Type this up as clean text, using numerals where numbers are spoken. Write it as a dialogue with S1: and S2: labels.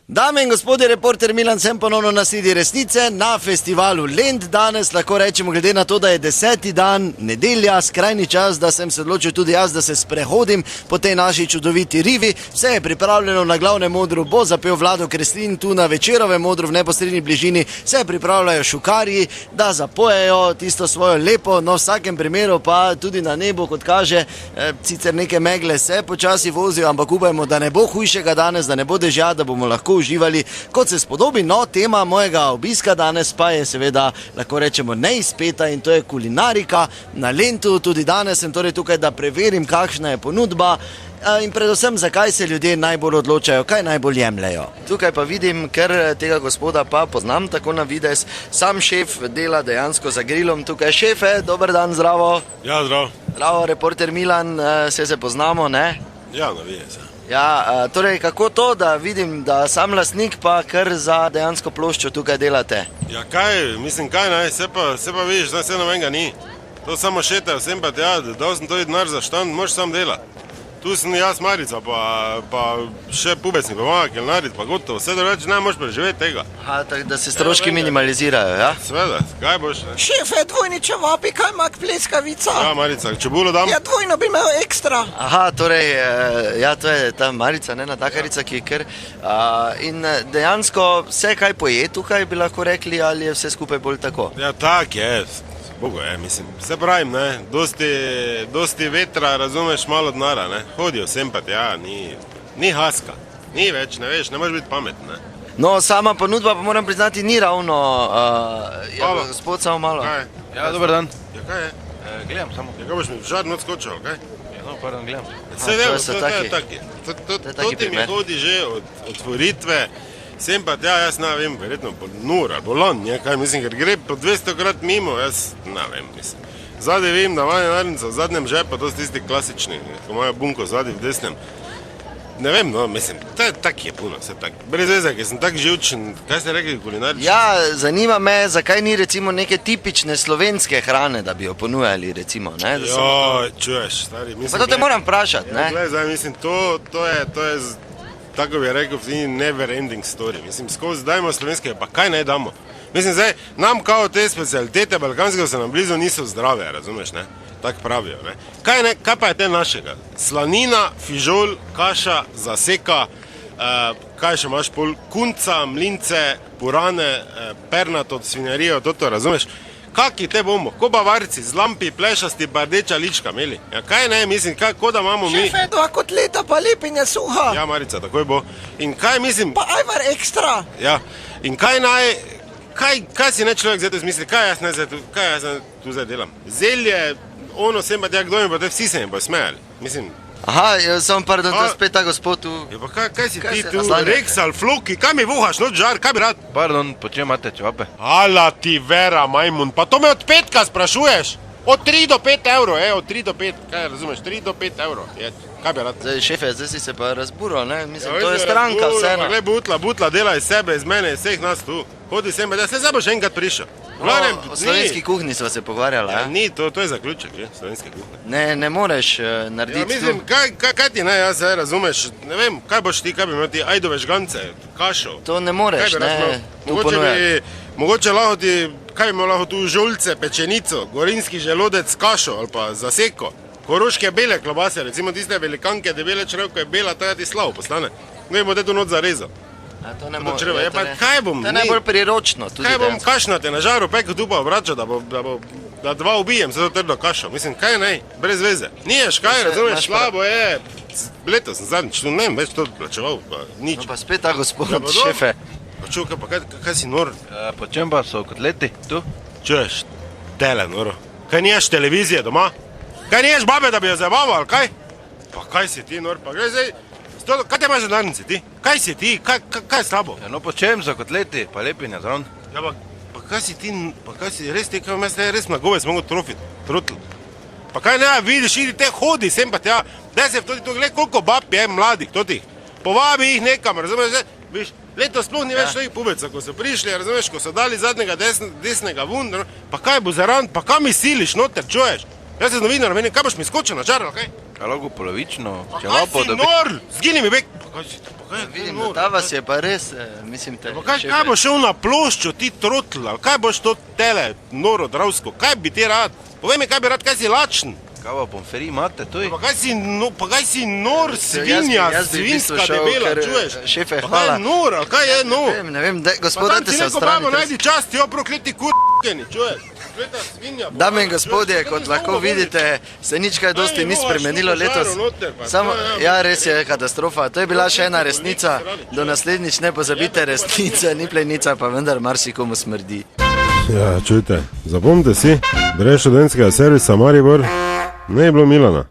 S1: Dame in gospodje, reporter Milan sem ponovno na sledi resnice na festivalu Lent. Danes lahko rečemo, glede na to, da je 10. dan, nedelja, skrajni čas, da sem se odločil tudi jaz, da se sprehodim po tej naši čudoviti rivi. Vse je pripravljeno, na glavnem odru bo zapel Vlado Kreslin, tu na Večerovem odru v neposrednji bližini se pripravljajo šukarji, da zapojejo tisto svojo lepo, no v vsakem primeru pa tudi na nebu, kot kaže, sicer neke megle se počasi vozijo, ampak upajmo, da ne bo hujšega danes, da ne bo dežja, da bomo lahko uživali, kot se spodobi. No, tema mojega obiska danes pa je seveda, lahko rečemo, neizpeta in to je kulinarika na Lentu. Tudi danes sem torej tukaj, da preverim, kakšna je ponudba in predvsem, zakaj se ljudje najbolj odločajo, kaj najbolj jemljajo. Tukaj pa vidim, ker tega gospoda pa poznam tako na videz, sam šef dela dejansko za grilom. Tukaj šefe, dober dan, zdravo.
S2: Ja, zdravo.
S1: Zdravo, reporter Milan, se poznamo, ne?
S2: Ja, na videz.
S1: Ja, torej, kako to, da vidim, da sam lastnik pa kar za dejansko ploščo tukaj delate?
S2: Ja, kaj, mislim, kaj naj, se pa vidiš, zdaj se novenga ni. To samo šete, vsem pa tja, dal sem to denar za štand, moraš sam delati. Tu sem jaz Marica, pa še pubecni pomaga, kelnarit, pa gotovo, vse drugače ne moraš preživeti tega.
S1: Aha, tako da se stroški minimalizirajo, ja?
S2: Sveda, kaj boš, ne?
S3: Šefe, dvojni čevapi, kaj mak pleskavica?
S2: Ja, Marica, čebulo dam?
S3: Ja, dvojno bi imel ekstra.
S1: Aha, torej, ja, to je ta Marica, ne, natakarica, ki je kar. In dejansko vse, kaj poje tukaj, bi lahko rekli, ali je vse skupaj bolj tako?
S2: Ja, tak je, Bogo je, mislim, se pravim, ne, dosti vetra, razumeš, malo denara, ne, hodijo sem pa tja, ni haska, ni več, ne veš, ne možeš biti pametn, ne.
S1: No, sama ponudba pa moram priznati, ni ravno, gospod, samo malo.
S2: Kaj?
S4: Ja, dober dan.
S2: Ja, kaj je?
S4: Gledam samo.
S2: Ja, kaj boš mi v žar not skočil, kaj?
S4: Ja, no, pardon, gledam.
S2: Vse vemo, to je taki. To ti mi hodi že od otvoritve, sem pa tja, jaz ne vem, verjetno po nura, bolon, nekaj, mislim, ker gre po 200krat mimo, jaz ne vem, mislim. Zadaj vem, da ima denarnica v zadnjem žepa, to so tisti klasični, ko imajo bunko zadaj v desnem. Ne vem, no, mislim, tak je puno, vse tak. Brez veze, ker sem tak živčen, kaj ste rekli, kulinarični?
S1: Ja, zanima me, zakaj ni recimo neke tipične slovenske hrane, da bi jo ponujali, recimo, ne?
S2: Jo, čuješ, stari, mislim.
S1: Pa to te moram vprašati, ne?
S2: Glej, zdaj, mislim, to je, tako bi rekel, never ending story. Mislim, skozi dajmo slovenskega, pa kaj naj damo? Mislim, zdaj, nam kao te specialitete balkanskega se nam blizu niso zdrave, razumeš, ne? Tako pravijo, ne? Kaj pa je te našega? Slanina, fižol, kaša, zaseka, kaj še imaš pol, kunca, mlince, purane, pernato, svinjarijo, to, razumeš? Kaki te bomo? Ko bavarci, z lampi, plešasti, pa rdeča lička imeli. Ja, kaj ne, mislim, ko da imamo mi...
S3: Šefe, 2 kotleta, pa lepinja suha.
S2: Ja, Marica, takoj bo. In kaj mislim...
S3: Pa ajvar ekstra.
S2: Ja, in kaj naj... Kaj si ne človek zdaj izmisli? Kaj jaz tu zdaj delam? Zelje, ono sem pa tja, kdo mi pa te vsi se mi pa smejali. Mislim...
S1: Aha, samo pardon, to je spet ta gospod tu.
S2: Ja, pa kaj si ti tu? Reksal, floki, kaj mi vuhaš, noč žar, kaj bi rad?
S4: Pardon, po čem imate čevape?
S2: Ala ti vera, majmun, pa to me od petka sprašuješ? Od 3 do 5 evrov, od 3 do 5, kaj razumeš, 3 do 5 evrov, kaj bi rad?
S1: Zdaj, šefe, zdaj si se pa razbural, ne, mislim, to je stranka vseeno.
S2: Glej, butla, dela iz sebe, iz mene, iz vseh nas tu. Hodi sem, da se zdaj bo še enkrat prišel.
S1: O slovenski kuhni sva se pogovarjala, ja?
S2: Ni, to je zaključek, slovenske kuhne.
S1: Ne moreš narediti tu.
S2: Ja, mislim, kaj ti naj jaz zdaj razumeš, ne vem, kaj boš ti, kaj bi imel ti ajdove žgance, kašo.
S1: To ne moreš, ne, tu ponujati.
S2: Mogoče lahko ti, kaj bi imel lahko tu žolce, pečenico, gorinski želodec, kašo ali pa zaseko. Koroške bele klobase, recimo tiste velikanke, debele črevko je bela, ta ti slavo postane. Ne bi te tu noč zarezal.
S1: To ne more,
S2: ja, pa kaj bom?
S1: To je najbolj priročno.
S2: Kaj bom kašnate na žaru peko tu pa vračal, da 2 ubijem za to trdo kašo. Mislim, kaj ne, brez veze. Niješ kaj, razumeš, slabo je. Leto sem zadnjič, tu ne vem več to plačeval, pa nič.
S1: No pa spet ta gospod, šefe.
S2: Pa čuj, pa kaj si nor?
S4: Po čem pa so kotleti tu?
S2: Čuješ, tele noro. Kaj niješ televizije doma? Kaj niješ babe, da bi jo zabaval, kaj? Pa kaj si ti nor, pa gre zdaj... Kaj te imaš za denarnice ti? Kaj si ti? Kaj je slabo?
S4: Ja, no po čem so kotleti, pa lepinja zraven?
S2: Ja, pa kaj si ti, pa kaj si res ti, kaj vmes ne res na govec mogo trofiti, trotl. Pa kaj ne, vidiš, idi te hodi, sem pa tja, daj se v to, gled koliko bab je mladih, totih. Povabi jih nekam, razumeš, viš, leto sploh ni več tih pubeca, ko so prišli, razumeš, ko so dali zadnjega desnega vun, pa kaj bo zaran, pa kaj mi siliš noter, čuješ? Jaz se z novinar, meni, kaj boš mi skočil na čar, ali kaj?
S4: Kalogo polovično,
S2: Kaj
S4: čevapo
S2: si
S4: dobi.
S2: nor? Zgini mi bek. Pa kaj si to? Pa kaj je
S1: Vidim,
S2: nor?
S1: da ta vas je pa res, mislim, te.
S2: Pa kaj boš šel na ploščo, ti trotl, ali kaj boš to tele, noro, dravsko, kaj bi ti rad? Povej mi, kaj bi rad, kaj si lačen?
S4: Kava pomferi imate, tuj.
S2: Pa kaj si nor, svinja,
S1: jaz bi v bistvu
S2: svinska
S1: šel,
S2: debela,
S1: ker,
S2: čuješ?
S1: šefe,
S2: Pa kaj
S1: hvala.
S2: je nor, ali kaj je nor?
S1: Ne vem, gospod,
S2: Pa tam
S1: dajte
S2: si
S1: se
S2: neko babo
S1: odstraniti.
S2: najdi čast, jo prokleti kurkeni, čuješ? Prokleta svinja.
S1: Dame in gospodje, kot lahko vidite, se nič kaj dosti ni spremenilo letos. Samo, ja, res je katastrofa. To je bila še ena resnica. Do naslednjič ne pozabite resnice, ni plenica, pa vendar marsikomu smrdi.
S2: Ja, čujte, zapomnite si, brez študentskega servisa Maribor ne je bilo Milana.